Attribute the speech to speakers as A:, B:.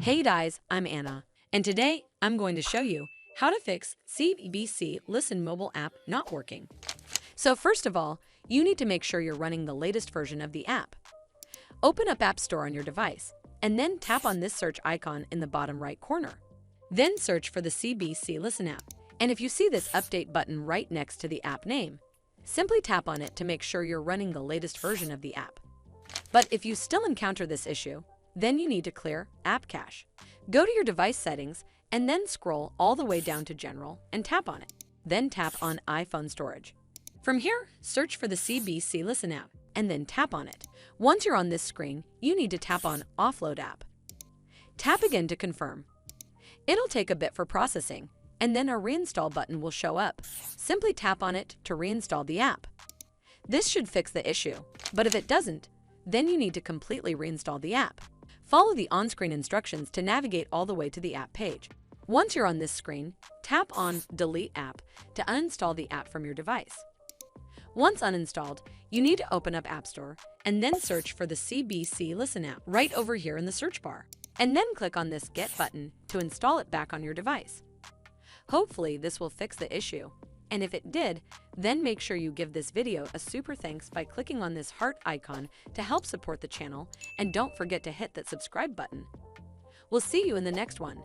A: Hey guys, I'm Anna, and today I'm going to show you how to fix CBC Listen mobile app not working. So first of all, you need to make sure you're running the latest version of the app. Open up App Store on your device, and then tap on this search icon in the bottom right corner. Then search for the CBC Listen app, and if you see this update button right next to the app name, simply tap on it to make sure you're running the latest version of the app. But if you still encounter this issue, then you need to clear App Cache. Go to your device settings and then scroll all the way down to General and tap on it. Then tap on iPhone Storage. From here, search for the CBC Listen app and then tap on it. Once you're on this screen, you need to tap on Offload app. Tap again to confirm. It'll take a bit for processing, and then a Reinstall button will show up. Simply tap on it to reinstall the app. This should fix the issue, but if it doesn't, then you need to completely reinstall the app. Follow the on-screen instructions to navigate all the way to the app page. Once you're on this screen, tap on Delete App to uninstall the app from your device. Once uninstalled, you need to open up App Store and then search for the CBC Listen app right over here in the search bar, and then click on this Get button to install it back on your device. Hopefully this will fix the issue, and if it did, then make sure you give this video a super thanks by clicking on this heart icon to help support the channel, and don't forget to hit that subscribe button. We'll see you in the next one.